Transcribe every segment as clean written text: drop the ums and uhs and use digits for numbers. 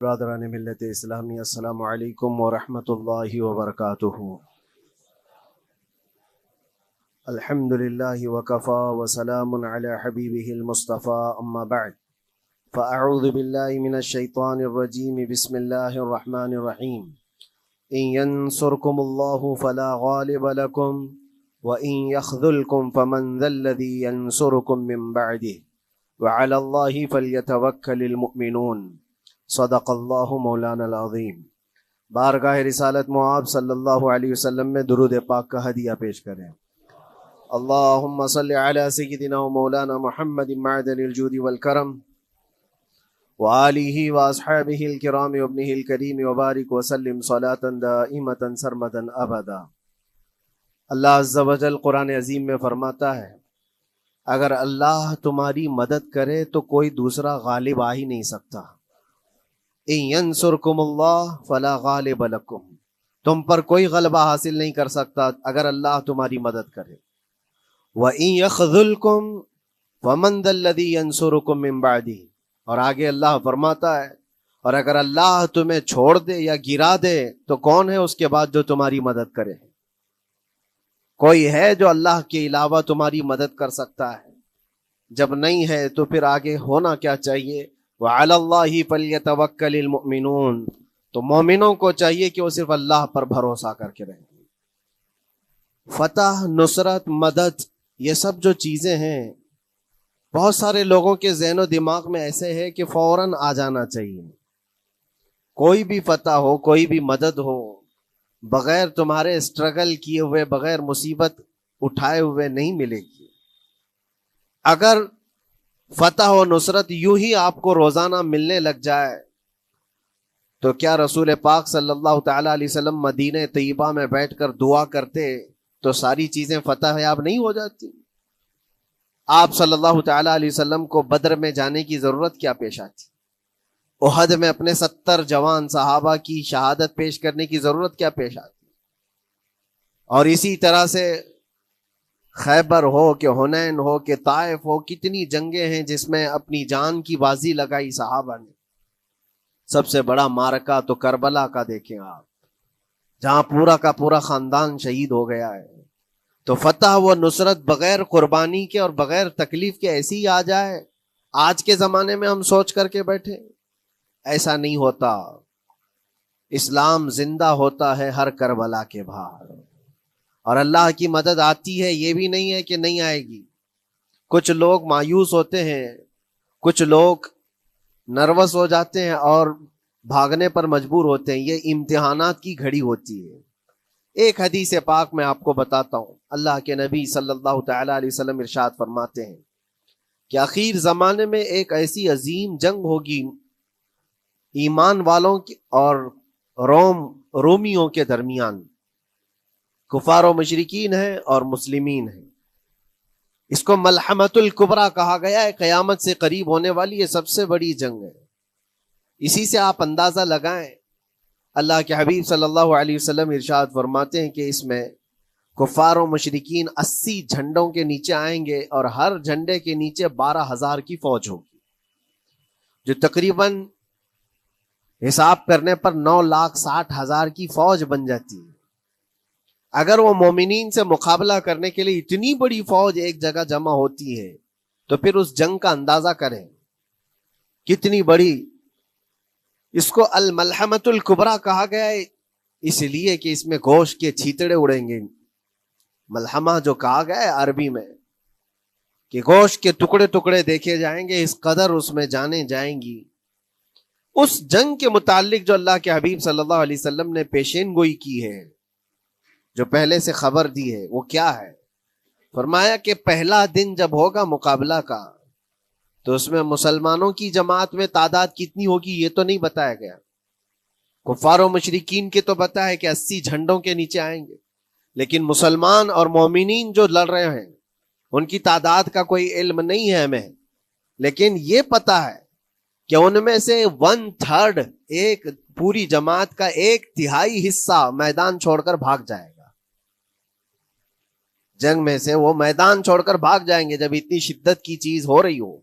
برادران ملت اسلامی، السلام علیکم ورحمۃ اللہ وبرکاتہ۔ الحمد للہ وکفا وسلام علی حبیبہ المصطفیٰ، اما بعد فاعوذ باللہ من الشیطان الرجیم، بسم اللہ الرحمن الرحیم۔ ان ینصرکم اللہ فلا غالب لکم وان یخذلکم فمن ذا الذی ینصرکم من بعدہ وعلی اللہ فلیتوکل المؤمنون۔ صدق اللہ مولانا العظیم۔ بارگاہ رسالت معاب صلی اللہ علیہ وسلم میں درود پاک کا ہدیہ پیش کریں۔ اللہم صلی علی سیدنا و مولانا محمد معدن الجود والکرم وآلہ واصحابہ الکرام وابنہ الکریم وبارک وسلم صلاة دائمة سرمدا ابدا۔ اللہ عز و جل قرآن عظیم میں فرماتا ہے، اگر اللہ تمہاری مدد کرے تو کوئی دوسرا غالب آ ہی نہیں سکتا۔ ان ینصرکم اللہ فلا غالب لکم، تم پر کوئی غلبہ حاصل نہیں کر سکتا اگر اللہ تمہاری مدد کرے۔ وَإِن يَخْذُلْكُمْ فَمَنْ ذَا الَّذِي يَنْصُرُكُمْ مِنْ بَعْدِهِ، اور آگے اللہ فرماتا ہے، اور اگر اللہ تمہیں چھوڑ دے یا گرا دے تو کون ہے اس کے بعد جو تمہاری مدد کرے؟ کوئی ہے جو اللہ کے علاوہ تمہاری مدد کر سکتا ہے؟ جب نہیں ہے تو پھر آگے ہونا کیا چاہیے؟ وَعَلَى اللَّهِ فَلْيَتَوَكَّلِ الْمُؤْمِنُونَ، تو مومنوں کو چاہیے کہ وہ صرف اللہ پر بھروسہ کر کے رہیں۔ فتح، نصرت، مدد، یہ سب جو چیزیں ہیں بہت سارے لوگوں کے ذہن و دماغ میں ایسے ہے کہ فوراً آ جانا چاہیے۔ کوئی بھی فتح ہو، کوئی بھی مدد ہو، بغیر تمہارے اسٹرگل کیے ہوئے، بغیر مصیبت اٹھائے ہوئے نہیں ملے گی۔ اگر فتح و نصرت یوں ہی آپ کو روزانہ ملنے لگ جائے تو کیا رسول پاک صلی اللہ تعالی علیہ وسلم مدینہ طیبہ میں بیٹھ کر دعا کرتے تو ساری چیزیں فتح یاب نہیں ہو جاتی؟ آپ صلی اللہ تعالی علیہ وسلم کو بدر میں جانے کی ضرورت کیا پیش آتی؟ احد میں اپنے 70 جوان صحابہ کی شہادت پیش کرنے کی ضرورت کیا پیش آتی؟ اور اسی طرح سے خیبر ہو کہ حنین ہو کہ طائف ہو، کتنی جنگیں ہیں جس میں اپنی جان کی بازی لگائی صحابہ نے۔ سب سے بڑا معرکہ تو کربلا کا دیکھیں آپ، جہاں پورا کا پورا خاندان شہید ہو گیا ہے۔ تو فتح و نصرت بغیر قربانی کے اور بغیر تکلیف کے ایسی ہی آ جائے؟ آج کے زمانے میں ہم سوچ کر کے بیٹھے، ایسا نہیں ہوتا۔ اسلام زندہ ہوتا ہے ہر کربلا کے باہر، اور اللہ کی مدد آتی ہے، یہ بھی نہیں ہے کہ نہیں آئے گی۔ کچھ لوگ مایوس ہوتے ہیں، کچھ لوگ نروس ہو جاتے ہیں اور بھاگنے پر مجبور ہوتے ہیں۔ یہ امتحانات کی گھڑی ہوتی ہے۔ ایک حدیث پاک میں آپ کو بتاتا ہوں، اللہ کے نبی صلی اللہ تعالی علیہ وسلم ارشاد فرماتے ہیں کہ آخر زمانے میں ایک ایسی عظیم جنگ ہوگی ایمان والوں کی اور رومیوں کے درمیان۔ کفار و مشرکین ہیں اور مسلمین ہیں۔ اس کو ملحمۃ الکبریٰ کہا گیا ہے، قیامت سے قریب ہونے والی یہ سب سے بڑی جنگ ہے۔ اسی سے آپ اندازہ لگائیں، اللہ کے حبیب صلی اللہ علیہ وسلم ارشاد فرماتے ہیں کہ اس میں کفار و مشرکین 80 جھنڈوں کے نیچے آئیں گے، اور ہر جھنڈے کے نیچے 12,000 کی فوج ہوگی، جو تقریباً حساب کرنے پر 9,60,000 کی فوج بن جاتی ہے۔ اگر وہ مومنین سے مقابلہ کرنے کے لیے اتنی بڑی فوج ایک جگہ جمع ہوتی ہے تو پھر اس جنگ کا اندازہ کریں کتنی بڑی۔ اس کو الملحمۃ الکبریٰ کہا گیا ہے اس لیے کہ اس میں گوشت کے چھیتڑے اڑیں گے۔ ملحمہ جو کہا گیا ہے عربی میں کہ گوشت کے ٹکڑے ٹکڑے دیکھے جائیں گے، اس قدر اس میں جانے جائیں گی۔ اس جنگ کے متعلق جو اللہ کے حبیب صلی اللہ علیہ وسلم نے پیشین گوئی کی ہے، جو پہلے سے خبر دی ہے، وہ کیا ہے؟ فرمایا کہ پہلا دن جب ہوگا مقابلہ کا تو اس میں مسلمانوں کی جماعت میں تعداد کتنی ہوگی یہ تو نہیں بتایا گیا۔ کفار و مشرکین کے تو بتا ہے کہ 80 جھنڈوں کے نیچے آئیں گے، لیکن مسلمان اور مومنین جو لڑ رہے ہیں ان کی تعداد کا کوئی علم نہیں ہے ہمیں، لیکن یہ پتا ہے کہ ان میں سے 1/3، ایک پوری جماعت کا 1/3 حصہ میدان چھوڑ کر بھاگ جائے گا۔ جنگ میں سے وہ میدان چھوڑ کر بھاگ جائیں گے جب اتنی شدت کی چیز ہو رہی ہو،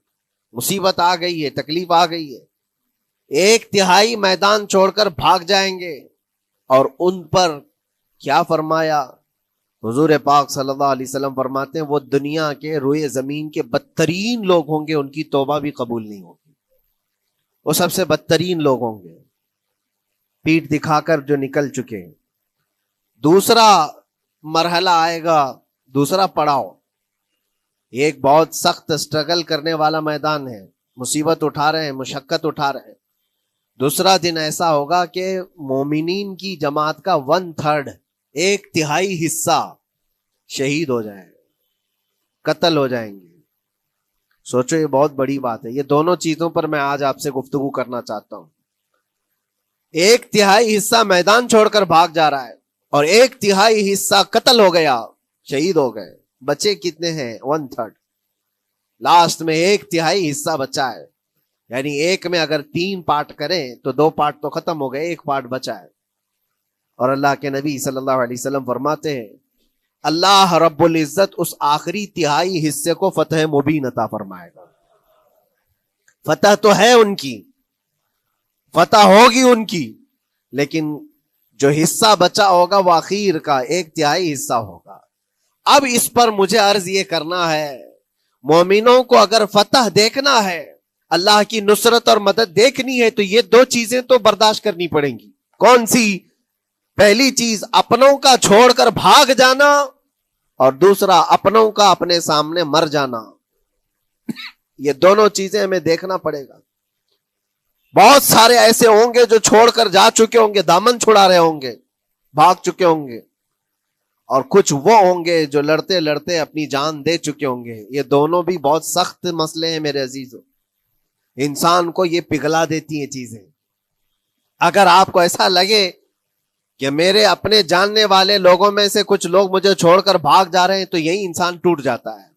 مصیبت آ گئی ہے، تکلیف آ گئی ہے۔ ایک تہائی میدان چھوڑ کر بھاگ جائیں گے. اور ان پر کیا فرمایا حضور پاک صلی اللہ علیہ وسلم فرماتے ہیں وہ دنیا کے روئے زمین کے بدترین لوگ ہوں گے, ان کی توبہ بھی قبول نہیں ہوگی. وہ سب سے بدترین لوگ ہوں گے, پیٹھ دکھا کر جو نکل چکے. دوسرا مرحلہ آئے گا, دوسرا پڑاؤ, ایک بہت سخت سٹرگل کرنے والا میدان ہے, مصیبت اٹھا رہے ہیں, مشقت اٹھا رہے ہیں. دوسرا دن ایسا ہوگا کہ مومنین کی جماعت کا 1/3 ایک تہائی حصہ شہید ہو جائے, قتل ہو جائیں گے. سوچو یہ بہت بڑی بات ہے. یہ دونوں چیزوں پر میں آج آپ سے گفتگو کرنا چاہتا ہوں. ایک تہائی حصہ میدان چھوڑ کر بھاگ جا رہا ہے اور ایک تہائی حصہ قتل ہو گیا, شہید ہو گئے. بچے کتنے ہیں؟ 1/3. لاسٹ میں ایک تہائی حصہ بچا ہے. یعنی ایک میں اگر 3 پارٹ کریں تو 2 پارٹ تو ختم ہو گئے, ایک پارٹ بچا ہے. اور اللہ کے نبی صلی اللہ علیہ وسلم فرماتے ہیں اللہ رب العزت اس آخری تہائی حصے کو فتح مبین عطا فرمائے گا. فتح تو ہے ان کی, فتح ہوگی ان کی, لیکن جو حصہ بچا ہوگا وہ اخیر کا 1/3 حصہ ہوگا. اب اس پر مجھے عرض یہ کرنا ہے, مومنوں کو اگر فتح دیکھنا ہے, اللہ کی نصرت اور مدد دیکھنی ہے, تو یہ 2 چیزیں تو برداشت کرنی پڑیں گی. کون سی؟ پہلی چیز اپنوں کا چھوڑ کر بھاگ جانا, اور دوسرا اپنوں کا اپنے سامنے مر جانا. یہ دونوں چیزیں ہمیں دیکھنا پڑے گا. بہت سارے ایسے ہوں گے جو چھوڑ کر جا چکے ہوں گے, دامن چھڑا رہے ہوں گے, بھاگ چکے ہوں گے, اور کچھ وہ ہوں گے جو لڑتے لڑتے اپنی جان دے چکے ہوں گے. یہ دونوں بھی بہت سخت مسئلے ہیں میرے عزیزوں. انسان کو یہ پگھلا دیتی ہیں چیزیں. اگر آپ کو ایسا لگے کہ میرے اپنے جاننے والے لوگوں میں سے کچھ لوگ مجھے چھوڑ کر بھاگ جا رہے ہیں, تو یہی انسان ٹوٹ جاتا ہے,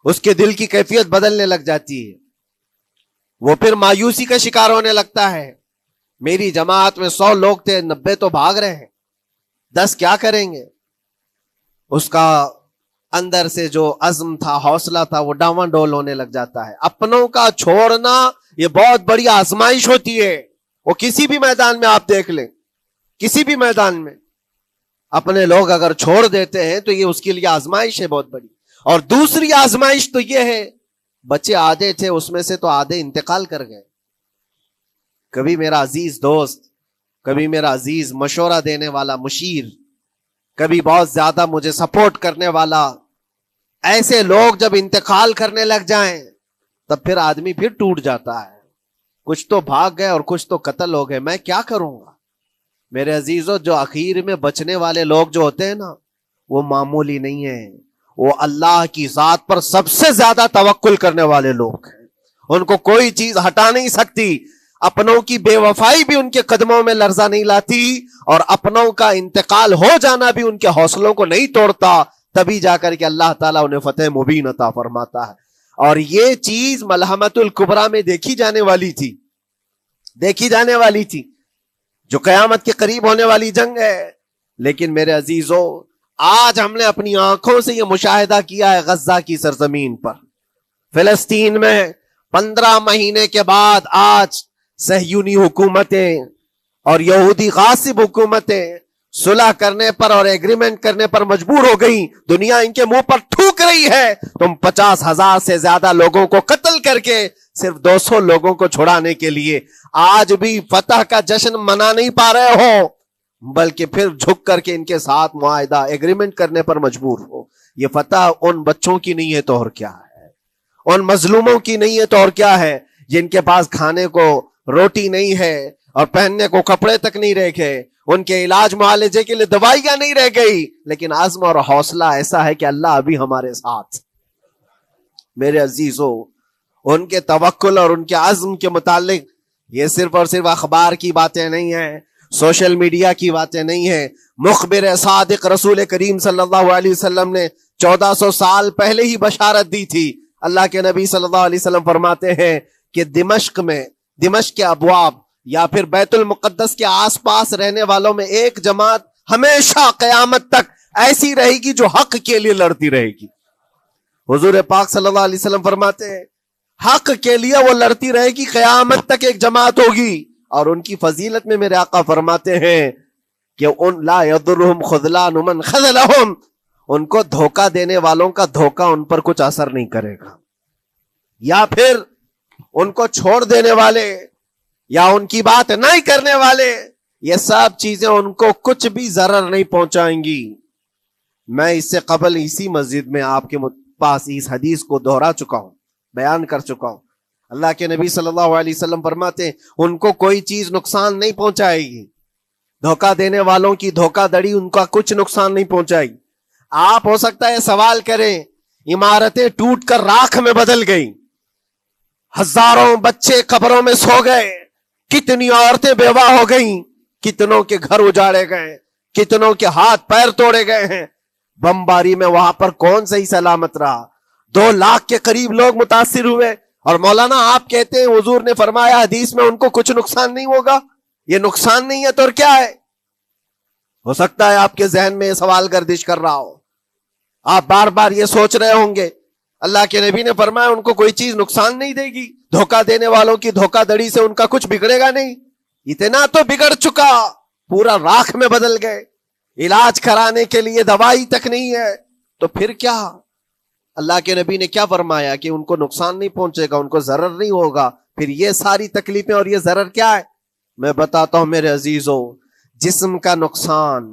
اس کے دل کی کیفیت بدلنے لگ جاتی ہے. وہ پھر مایوسی کا شکار ہونے لگتا ہے. میری جماعت میں 100 لوگ تھے, 90 تو بھاگ رہے ہیں, 10 کیا کریں گے؟ اس کا اندر سے جو عزم تھا, حوصلہ تھا, وہ ڈاواں ڈول ہونے لگ جاتا ہے. اپنوں کا چھوڑنا یہ بہت بڑی آزمائش ہوتی ہے. وہ کسی بھی میدان میں آپ دیکھ لیں, کسی بھی میدان میں اپنے لوگ اگر چھوڑ دیتے ہیں تو یہ اس کے لیے آزمائش ہے بہت بڑی. اور دوسری آزمائش تو یہ ہے, بچے آدھے تھے, اس میں سے تو آدھے انتقال کر گئے. کبھی میرا عزیز دوست, کبھی میرا عزیز مشورہ دینے والا مشیر, کبھی بہت زیادہ مجھے سپورٹ کرنے والا, ایسے لوگ جب انتقال کرنے لگ جائیں تب پھر آدمی پھر ٹوٹ جاتا ہے. کچھ تو بھاگ گئے اور کچھ تو قتل ہو گئے. میں کیا کروں گا میرے عزیزوں؟ جو اخیر میں بچنے والے لوگ جو ہوتے ہیں نا, وہ معمولی نہیں ہیں. وہ اللہ کی ذات پر سب سے زیادہ توکل کرنے والے لوگ ہیں. ان کو کوئی چیز ہٹا نہیں سکتی. اپنوں کی بے وفائی بھی ان کے قدموں میں لرزہ نہیں لاتی, اور اپنوں کا انتقال ہو جانا بھی ان کے حوصلوں کو نہیں توڑتا. تبھی جا کر کے اللہ تعالیٰ انہیں فتح مبین عطا فرماتا ہے. اور یہ چیز ملحمت الکبریٰ میں دیکھی جانے والی تھی, دیکھی جانے والی تھی, جو قیامت کے قریب ہونے والی جنگ ہے. لیکن میرے عزیزوں, آج ہم نے اپنی آنکھوں سے یہ مشاہدہ کیا ہے غزہ کی سرزمین پر, فلسطین میں 15 مہینے کے بعد آج صہیونی حکومتیں اور یہودی غاصب حکومتیں صلح کرنے پر اور ایگریمنٹ کرنے پر مجبور ہو گئی. دنیا ان کے منہ پر تھوک رہی ہے, تم 50,000 سے زیادہ لوگوں کو قتل کر کے صرف 200 لوگوں کو چھڑانے کے لیے آج بھی فتح کا جشن منا نہیں پا رہے ہو, بلکہ پھر جھک کر کے ان کے ساتھ معاہدہ ایگریمنٹ کرنے پر مجبور ہو. یہ فتح ان بچوں کی نہیں ہے تو اور کیا ہے, ان مظلوموں کی نہیں ہے تو اور کیا ہے, جن کے پاس کھانے کو روٹی نہیں ہے اور پہننے کو کپڑے تک نہیں رہ گئے, ان کے علاج معالجے کے لیے دوائیاں نہیں رہ گئی, لیکن عزم اور حوصلہ ایسا ہے کہ اللہ ابھی ہمارے ساتھ. میرے عزیزوں, ان کے توکل اور ان کے عزم کے متعلق یہ صرف اور صرف اخبار کی باتیں نہیں ہیں, سوشل میڈیا کی باتیں نہیں ہیں. مخبر صادق رسول کریم صلی اللہ علیہ وسلم نے 1400 سال پہلے ہی بشارت دی تھی. اللہ کے نبی صلی اللہ علیہ وسلم فرماتے ہیں کہ دمشق کے ابواب یا پھر بیت المقدس کے آس پاس رہنے والوں میں ایک جماعت ہمیشہ قیامت تک ایسی رہے گی جو حق کے لیے لڑتی رہے گی. حضور پاک صلی اللہ علیہ وسلم فرماتے ہیں حق کے لیے وہ لڑتی رہے گی، قیامت تک ایک جماعت ہوگی. اور ان کی فضیلت میں میرے آقا فرماتے ہیں کہ ان لا یضرهم خذلان من خذلهم، ان کو دھوکہ دینے والوں کا دھوکہ ان پر کچھ اثر نہیں کرے گا، یا پھر ان کو چھوڑ دینے والے یا ان کی بات نہیں کرنے والے، یہ سب چیزیں ان کو کچھ بھی ضرر نہیں پہنچائیں گی. میں اس سے قبل اسی مسجد میں آپ کے پاس اس حدیث کو دہرا چکا ہوں، بیان کر چکا ہوں. اللہ کے نبی صلی اللہ علیہ وسلم فرماتے ہیں ان کو کوئی چیز نقصان نہیں پہنچائے گی، دھوکہ دینے والوں کی دھوکہ دڑی ان کا کچھ نقصان نہیں پہنچائے گی. آپ ہو سکتا ہے سوال کریں، عمارتیں ٹوٹ کر راکھ میں بدل گئی، ہزاروں بچے قبروں میں سو گئے، کتنی عورتیں بیوہ ہو گئیں، کتنوں کے گھر اجاڑے گئے، کتنوں کے ہاتھ پیر توڑے گئے ہیں، بمباری میں وہاں پر کون صحیح سلامت رہا، 2 لاکھ کے قریب لوگ متاثر ہوئے، اور مولانا آپ کہتے ہیں حضور نے فرمایا حدیث میں ان کو کچھ نقصان نہیں ہوگا. یہ نقصان نہیں ہے تو اور کیا ہے؟ ہو سکتا ہے آپ کے ذہن میں یہ سوال گردش کر رہا ہو، آپ بار بار یہ سوچ رہے ہوں گے اللہ کے نبی نے فرمایا ان کو کوئی چیز نقصان نہیں دے گی، دھوکہ دینے والوں کی دھوکہ دڑی سے ان کا کچھ بگڑے گا نہیں. اتنا تو بگڑ چکا، پورا راکھ میں بدل گئے، علاج کرانے کے لیے دوائی تک نہیں ہے، تو پھر کیا؟ اللہ کے نبی نے کیا فرمایا کہ ان کو نقصان نہیں پہنچے گا، ان کو ضرر نہیں ہوگا. پھر یہ ساری تکلیفیں اور یہ ضرر کیا ہے؟ میں بتاتا ہوں میرے عزیزوں، جسم کا نقصان،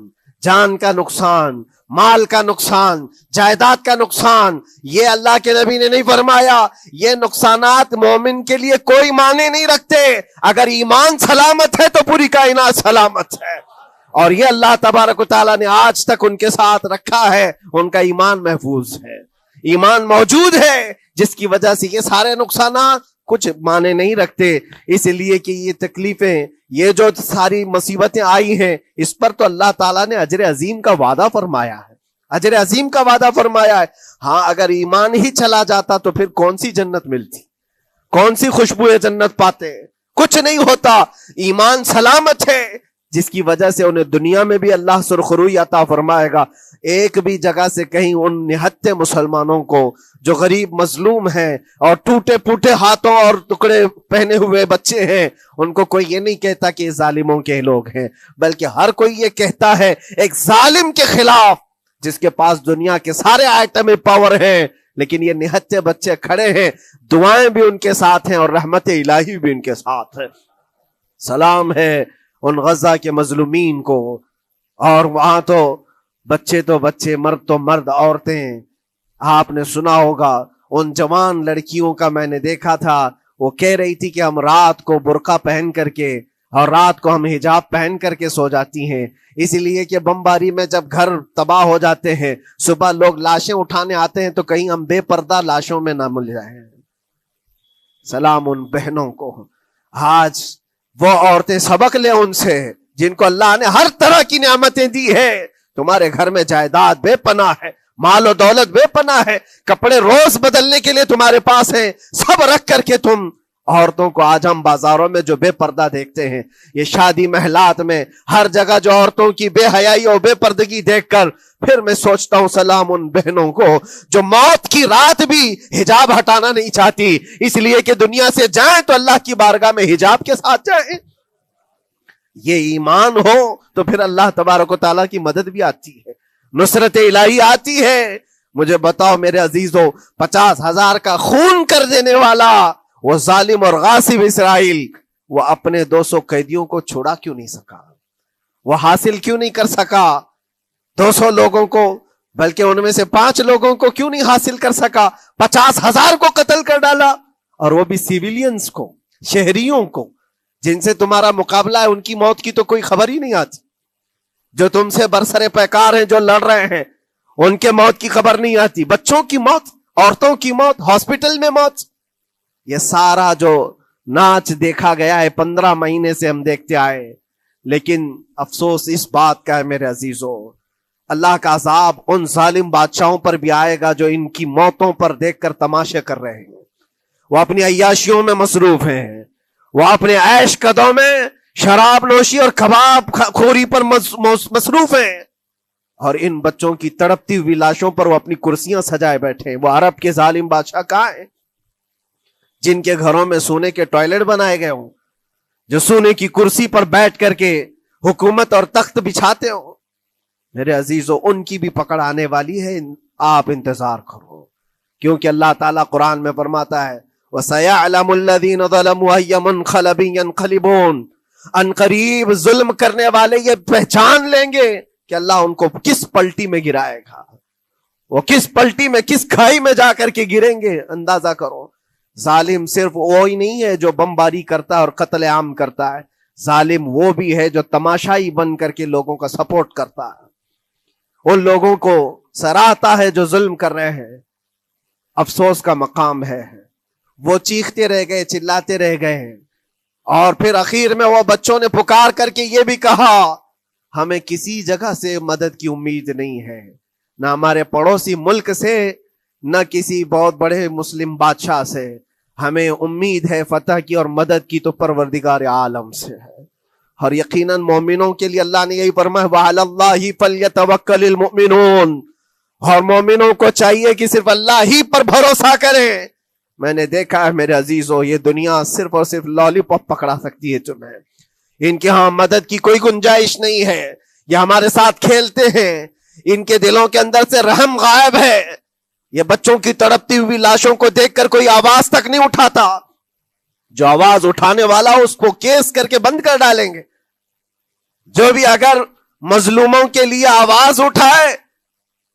جان کا نقصان، مال کا نقصان، جائیداد کا نقصان، یہ اللہ کے نبی نے نہیں فرمایا. یہ نقصانات مومن کے لیے کوئی معنی نہیں رکھتے. اگر ایمان سلامت ہے تو پوری کائنات سلامت ہے، اور یہ اللہ تبارک و تعالیٰ نے آج تک ان کے ساتھ رکھا ہے. ان کا ایمان محفوظ ہے، ایمان موجود ہے، جس کی وجہ سے یہ سارے نقصانات کچھ معنی نہیں رکھتے. اس لیے کہ یہ تکلیفیں، یہ جو ساری مصیبتیں آئی ہیں، اس پر تو اللہ تعالیٰ نے اجر عظیم کا وعدہ فرمایا ہے، اجر عظیم کا وعدہ فرمایا ہے. ہاں اگر ایمان ہی چلا جاتا تو پھر کون سی جنت ملتی، کون سی خوشبو جنت پاتے؟ کچھ نہیں ہوتا. ایمان سلامت ہے، جس کی وجہ سے انہیں دنیا میں بھی اللہ سرخروئی عطا فرمائے گا. ایک بھی جگہ سے کہیں ان نہتے مسلمانوں کو جو غریب مظلوم ہیں اور ٹوٹے پھوٹے ہاتھوں اور ٹکڑے پہنے ہوئے بچے ہیں، ان کو کوئی یہ نہیں کہتا کہ یہ ظالموں کے لوگ ہیں، بلکہ ہر کوئی یہ کہتا ہے ایک ظالم کے خلاف جس کے پاس دنیا کے سارے آئٹم پاور ہیں، لیکن یہ نہتے بچے کھڑے ہیں، دعائیں بھی ان کے ساتھ ہیں اور رحمت الہی بھی ان کے ساتھ ہے. سلام ہے ان غزہ کے مظلومین کو. اور وہاں تو بچے، مرد تو مرد، عورتیں. آپ نے سنا ہوگا ان جوان لڑکیوں کا، میں نے دیکھا تھا، وہ کہہ رہی تھی کہ ہم رات کو برقع پہن کر کے اور رات کو ہم حجاب پہن کر کے سو جاتی ہیں، اس لیے کہ بمباری میں جب گھر تباہ ہو جاتے ہیں، صبح لوگ لاشیں اٹھانے آتے ہیں تو کہیں ہم بے پردہ لاشوں میں نہ مل جائیں. سلام ان بہنوں کو. آج وہ عورتیں سبق لیں ان سے جن کو اللہ نے ہر طرح کی نعمتیں دی ہے. تمہارے گھر میں جائیداد بے پناہ ہے، مال و دولت بے پناہ ہے، کپڑے روز بدلنے کے لیے تمہارے پاس ہیں، سب رکھ کر کے تم عورتوں کو آج ہم بازاروں میں جو بے پردہ دیکھتے ہیں، یہ شادی محلات میں ہر جگہ جو عورتوں کی بے حیائی اور بے پردگی دیکھ کر پھر میں سوچتا ہوں سلام ان بہنوں کو جو موت کی رات بھی حجاب ہٹانا نہیں چاہتی، اس لیے کہ دنیا سے جائیں تو اللہ کی بارگاہ میں حجاب کے ساتھ جائیں. یہ ایمان ہو تو پھر اللہ تبارک و تعالیٰ کی مدد بھی آتی ہے، نصرت الہی آتی ہے. مجھے بتاؤ میرے عزیزوں، 50,000 کا خون کر دینے والا وہ ظالم اور غاصب اسرائیل، وہ اپنے 200 قیدیوں کو چھوڑا کیوں نہیں سکا؟ وہ حاصل کیوں نہیں کر سکا 200 لوگوں کو؟ بلکہ ان میں سے 5 لوگوں کو کیوں نہیں حاصل کر سکا؟ 50,000 کو قتل کر ڈالا، اور وہ بھی سیویلینز کو، شہریوں کو جن سے تمہارا مقابلہ ہے، ان کی موت کی تو کوئی خبر ہی نہیں آتی. جو تم سے برسر پیکار ہیں، جو لڑ رہے ہیں، ان کے موت کی خبر نہیں آتی. بچوں کی موت، عورتوں کی موت، ہاسپٹل میں موت، یہ سارا جو ناچ دیکھا گیا ہے 15 مہینے سے ہم دیکھتے آئے. لیکن افسوس اس بات کا ہے میرے عزیزوں، اللہ کا عذاب ان ظالم بادشاہوں پر بھی آئے گا جو ان کی موتوں پر دیکھ کر تماشے کر رہے ہیں. وہ اپنی عیاشیوں میں مصروف ہیں، وہ اپنے عیش قدوں میں شراب نوشی اور کباب خوری پر مصروف ہیں، اور ان بچوں کی تڑپتی ہوئی لاشوں پر وہ اپنی کرسیاں سجائے بیٹھے ہیں. وہ عرب کے ظالم بادشاہ کہاں ہیں جن کے گھروں میں سونے کے ٹوائلٹ بنائے گئے ہوں، جو سونے کی کرسی پر بیٹھ کر کے حکومت اور تخت بچھاتے ہوں، میرے عزیزو ان کی بھی پکڑ آنے والی ہے، آپ انتظار کرو، کیونکہ اللہ تعالیٰ قرآن میں فرماتا ہے وَسَيَعْلَمُ الَّذِينَ ظَلَمُوا أَيَّ مُنْقَلَبٍ يَنْقَلِبُونَ، ان قریب ظلم کرنے والے یہ پہچان لیں گے کہ اللہ ان کو کس پلٹی میں گرائے گا، وہ کس پلٹی میں، کس کھائی میں جا کر کے گریں گے۔ اندازہ کرو، ظالم صرف وہی نہیں ہے جو بمباری کرتا ہے اور قتل عام کرتا ہے، ظالم وہ بھی ہے جو تماشائی بن کر کے لوگوں کا سپورٹ کرتا ہے، ان لوگوں کو سراہتا ہے جو ظلم کر رہے ہیں۔ افسوس کا مقام ہے، وہ چیختے رہ گئے، چلاتے رہ گئے ہیں، اور پھر اخیر میں وہ بچوں نے پکار کر کے یہ بھی کہا ہمیں کسی جگہ سے مدد کی امید نہیں ہے، نہ ہمارے پڑوسی ملک سے، نہ کسی بہت بڑے مسلم بادشاہ سے، ہمیں امید ہے فتح کی اور مدد کی تو پروردگار عالم سے ہے۔ اور یقیناً مومنوں کے لیے اللہ نے یہی فرمایا وَعَلَى اللَّهِ فَلْيَتَوَكَّلِ الْمُؤْمِنُونَ، اور مومنوں کو چاہیے کہ صرف اللہ ہی پر بھروسہ کریں۔ میں نے دیکھا ہے میرے عزیزو، یہ دنیا صرف اور صرف لالی پاپ پکڑا سکتی ہے تمہیں، ان کے ہاں مدد کی کوئی گنجائش نہیں ہے، یہ ہمارے ساتھ کھیلتے ہیں، ان کے دلوں کے اندر سے رحم غائب ہے، یہ بچوں کی تڑپتی ہوئی لاشوں کو دیکھ کر کوئی آواز تک نہیں اٹھاتا، جو آواز اٹھانے والا اس کو کیس کر کے بند کر ڈالیں گے۔ جو بھی اگر مظلوموں کے لیے آواز اٹھائے،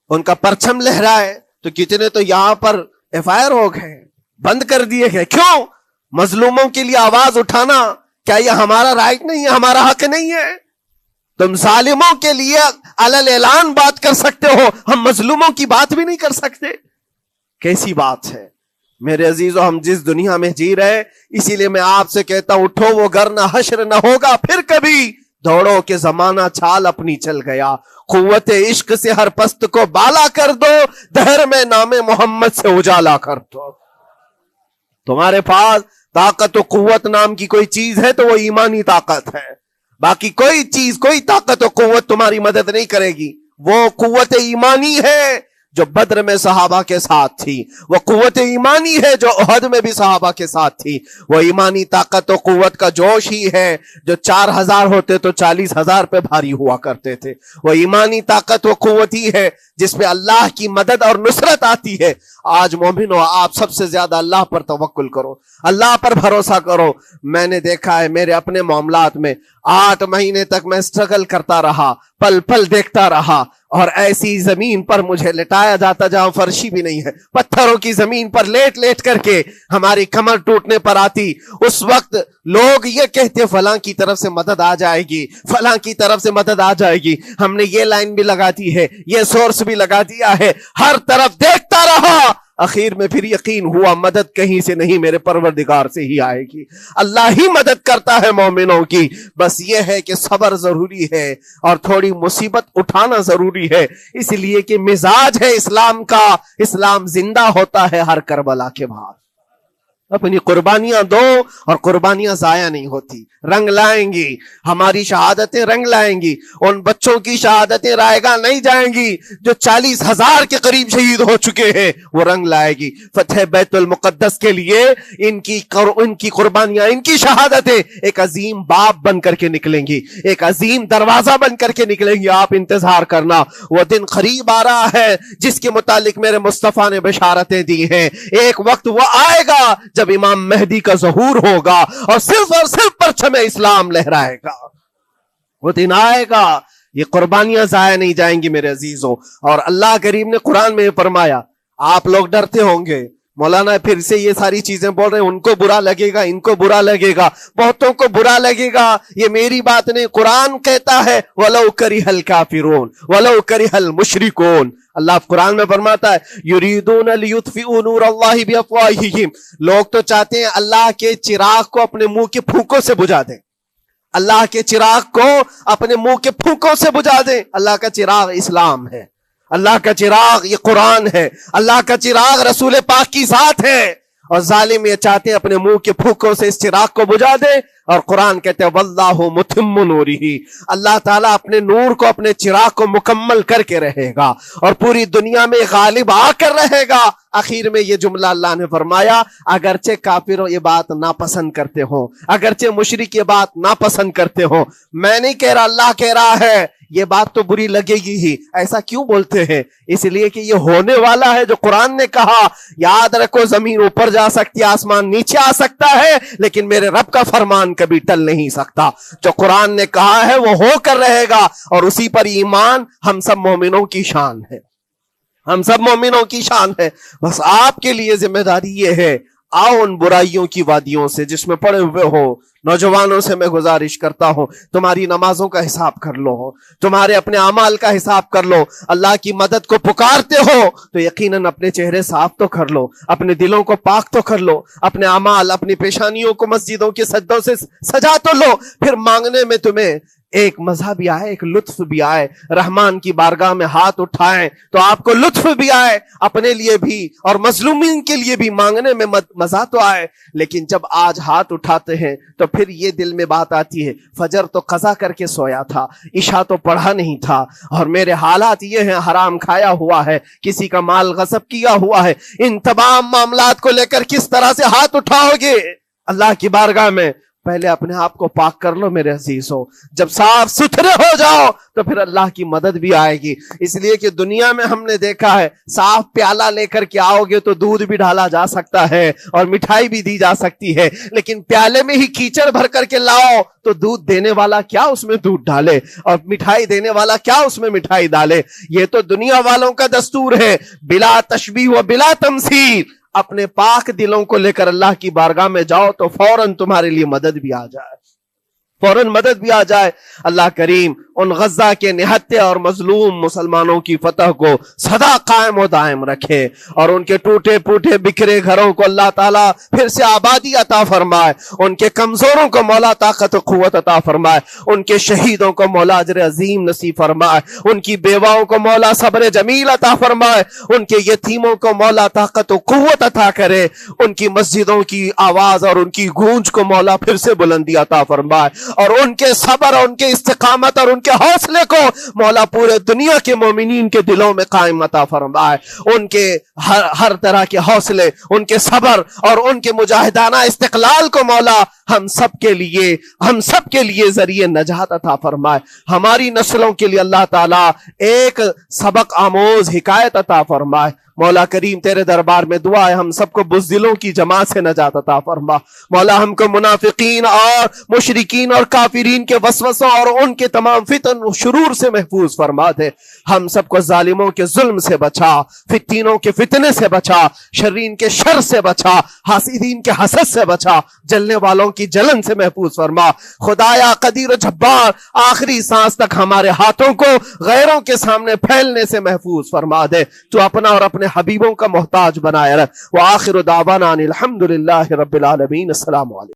ان کا پرچم لہرائے، تو کتنے تو یہاں پر FIR ہو گئے، بند کر دیے گئے۔ کیوں؟ مظلوموں کے لیے آواز اٹھانا کیا یہ ہمارا رائٹ نہیں ہے، ہمارا حق نہیں ہے؟ تم ظالموں کے لیے علل اعلان بات کر سکتے ہو، ہم مظلوموں کی بات بھی نہیں کر سکتے؟ کیسی بات ہے میرے عزیزو، ہم جس دنیا میں جی رہے، اسی لیے میں آپ سے کہتا ہوں اٹھو وہ گھر نہ حشر نہ ہوگا پھر کبھی، دوڑو کہ زمانہ چھال اپنی چل گیا، قوت عشق سے ہر پست کو بالا کر دو، دہر میں نام محمد سے اجالا کر دو۔ تمہارے پاس طاقت و قوت نام کی کوئی چیز ہے تو وہ ایمانی طاقت ہے، باقی کوئی چیز، کوئی طاقت و قوت تمہاری مدد نہیں کرے گی۔ وہ قوت ایمانی ہے جو بدر میں صحابہ کے ساتھ تھی، وہ قوت ایمانی ہے جو احد میں بھی صحابہ کے ساتھ تھی، وہ ایمانی طاقت و قوت کا جوش ہی ہے جو 4000 ہوتے تو 40,000 پہ بھاری ہوا کرتے تھے، وہ ایمانی طاقت و قوت ہی ہے جس پہ اللہ کی مدد اور نصرت آتی ہے۔ آج مومنو، آپ سب سے زیادہ اللہ پر توکل کرو، اللہ پر بھروسہ کرو۔ میں نے دیکھا ہے میرے اپنے معاملات میں 8 مہینے تک میں اسٹرگل کرتا رہا، پل پل دیکھتا رہا، اور ایسی زمین پر مجھے لٹایا جاتا جہاں فرشی بھی نہیں ہے، پتھروں کی زمین پر لیٹ لیٹ کر کے ہماری کمر ٹوٹنے پر آتی۔ اس وقت لوگ یہ کہتے فلاں کی طرف سے مدد آ جائے گی، فلاں کی طرف سے مدد آ جائے گی، ہم نے یہ لائن بھی لگا دی ہے، یہ سورس بھی لگا دیا ہے، ہر طرف دیکھتا رہا، اخیر میں پھر یقین ہوا مدد کہیں سے نہیں، میرے پروردگار سے ہی آئے گی۔ اللہ ہی مدد کرتا ہے مومنوں کی، بس یہ ہے کہ صبر ضروری ہے اور تھوڑی مصیبت اٹھانا ضروری ہے، اس لیے کہ مزاج ہے اسلام کا، اسلام زندہ ہوتا ہے ہر کربلا کے بعد۔ اپنی قربانیاں دو اور قربانیاں ضائع نہیں ہوتی، رنگ لائیں گی، ہماری شہادتیں رنگ لائیں گی، ان بچوں کی شہادتیں رائے گاہ نہیں جائیں گی جو 40,000 کے قریب شہید ہو چکے ہیں، وہ رنگ لائے گی۔ فتح بیت المقدس کے لیے ان کی قربانیاں، ان کی شہادتیں ایک عظیم باب بن کر کے نکلیں گی، ایک عظیم دروازہ بن کر کے نکلیں گی۔ آپ انتظار کرنا، وہ دن قریب آ رہا ہے جس کے متعلق میرے مصطفیٰ نے بشارتیں دی ہیں۔ ایک وقت وہ آئے گا جب امام مہدی کا ظہور ہوگا اور صرف پرچم اسلام لہرائے گا، وہ دن آئے گا، یہ قربانیاں ضائع نہیں جائیں گی میرے عزیزوں۔ اور اللہ کریم نے قرآن میں فرمایا، آپ لوگ ڈرتے ہوں گے مولانا پھر سے یہ ساری چیزیں بول رہے ہیں، ان کو برا لگے گا، ان کو برا لگے گا، بہتوں کو برا لگے گا، یہ میری بات نہیں، قرآن کہتا ہے وَلَوْ كَرِهَ الْكَافِرُونَ وَلَوْ كَرِهَ الْمُشْرِكُونَ۔ اللہ قرآن میں فرماتا ہے یریدون لیطفئوا نور اللہ بافواہہم، لوگ تو چاہتے ہیں اللہ کے چراغ کو اپنے منہ کے پھونکوں سے بجھا دیں، اللہ کے چراغ کو اپنے منہ کے پھونکوں سے بجھا دیں۔ اللہ کا چراغ اسلام ہے، اللہ کا چراغ یہ قرآن ہے، اللہ کا چراغ رسول پاک کی ذات ہے، اور ظالم یہ چاہتے ہیں اپنے منہ کے پھوکوں سے اس چراغ کو بجھا دے، اور قرآن کہتے ہیں واللہ متم نورہ، اللہ تعالیٰ اپنے نور کو، اپنے چراغ کو مکمل کر کے رہے گا اور پوری دنیا میں غالب آ کر رہے گا۔ آخر میں یہ جملہ اللہ نے فرمایا، اگرچہ کافر یہ بات ناپسند کرتے ہوں، اگرچہ مشرک یہ بات ناپسند کرتے ہوں، میں نہیں کہہ رہا، اللہ کہہ رہا ہے، یہ بات تو بری لگے گی ہی۔ ایسا کیوں بولتے ہیں؟ اس لیے کہ یہ ہونے والا ہے جو قرآن نے کہا۔ یاد رکھو، زمین اوپر جا سکتی ہے، آسمان نیچے آ سکتا ہے، لیکن میرے رب کا فرمان کبھی ٹل نہیں سکتا۔ جو قرآن نے کہا ہے وہ ہو کر رہے گا، اور اسی پر ایمان ہم سب مومنوں کی شان ہے، ہم سب مومنوں کی شان ہے۔ بس آپ کے لیے ذمہ داری یہ ہے، آؤ ان برائیوں کی وادیوں سے جس میں پڑے ہوئے ہو، نوجوانوں سے میں گزارش کرتا ہوں، تمہاری نمازوں کا حساب کر لو، تمہارے اپنے اعمال کا حساب کر لو۔ اللہ کی مدد کو پکارتے ہو تو یقیناً اپنے چہرے صاف تو کر لو، اپنے دلوں کو پاک تو کر لو، اپنے اعمال، اپنی پیشانیوں کو مسجدوں کے سجدوں سے سجا تو لو۔ پھر مانگنے میں تمہیں ایک مزہ بھی آئے، ایک لطف بھی آئے، رحمان کی بارگاہ میں ہاتھ اٹھائیں تو آپ کو لطف بھی آئے، اپنے لیے بھی اور مظلومین کے لیے بھی مانگنے میں مزہ تو آئے۔ لیکن جب آج ہاتھ اٹھاتے ہیں تو پھر یہ دل میں بات آتی ہے، فجر تو قضا کر کے سویا تھا، عشاء تو پڑھا نہیں تھا، اور میرے حالات یہ ہیں، حرام کھایا ہوا ہے، کسی کا مال غصب کیا ہوا ہے۔ ان تمام معاملات کو لے کر کس طرح سے ہاتھ اٹھاؤ گے اللہ کی بارگاہ میں؟ پہلے اپنے آپ کو پاک کر لو میرے عزیزو۔ جب صاف ستھرے ہو جاؤ تو پھر اللہ کی مدد بھی آئے گی۔ اس لیے کہ دنیا میں ہم نے دیکھا ہے، صاف پیالہ لے کر کے آؤ گے تو دودھ بھی ڈالا جا سکتا ہے اور مٹھائی بھی دی جا سکتی ہے، لیکن پیالے میں ہی کیچڑ بھر کر کے لاؤ تو دودھ دینے والا کیا اس میں دودھ ڈالے، اور مٹھائی دینے والا کیا اس میں مٹھائی ڈالے۔ یہ تو دنیا والوں کا دستور ہے، بلا تشبیہ و بلا تمثیل۔ اپنے پاک دلوں کو لے کر اللہ کی بارگاہ میں جاؤ تو فوراً تمہارے لیے مدد بھی آ جائے، فوراً مدد بھی آ جائے۔ اللہ کریم ان غزہ کے نہتے اور مظلوم مسلمانوں کی فتح کو سدا قائم و دائم رکھے، اور ان کے ٹوٹے پھوٹے بکھرے گھروں کو اللہ تعالیٰ پھر سے آبادی عطا فرمائے، ان کے کمزوروں کو مولا طاقت و قوت عطا فرمائے، ان کے شہیدوں کو مولا اجر عظیم نصیب فرمائے، ان کی بیواؤں کو مولا صبر جمیل عطا فرمائے، ان کے یتیموں کو مولا طاقت و قوت عطا کرے، ان کی مسجدوں کی آواز اور ان کی گونج کو مولا پھر سے بلندی عطا فرمائے، اور ان کے صبر اور ان کے استقامت اور ان کے حوصلے کو مولا پورے دنیا کے مومنین کے دلوں میں قائم عطا فرمائے۔ ان کے ہر طرح کے حوصلے، ان کے صبر اور ان کے مجاہدانہ استقلال کو مولا ہم سب کے لیے ذریعے نجات عطا فرمائے۔ ہماری نسلوں کے لیے اللہ تعالیٰ ایک سبق آموز حکایت عطا فرمائے۔ مولا کریم تیرے دربار میں دعا ہے، ہم سب کو بزدلوں کی جماعت سے نجات عطا فرما۔ مولا ہم کو منافقین اور مشرکین اور کافرین کے وسوسوں اور ان کے تمام فتن و شرور سے محفوظ فرما دے۔ ہم سب کو ظالموں کے ظلم سے بچا، فتینوں کے فتنے سے بچا، شرین کے شر سے بچا، حاسدین کے حسد سے بچا، جلنے والوں کی جلن سے محفوظ فرما۔ خدایا قدیر و جبار، آخری سانس تک ہمارے ہاتھوں کو غیروں کے سامنے پھیلنے سے محفوظ فرما دے۔ تو اپنا اور اپنے حبیبوں کا محتاج بنائے رکھ۔ وآخر دعوانا ان الحمدللہ رب العالمین۔ السلام علیکم۔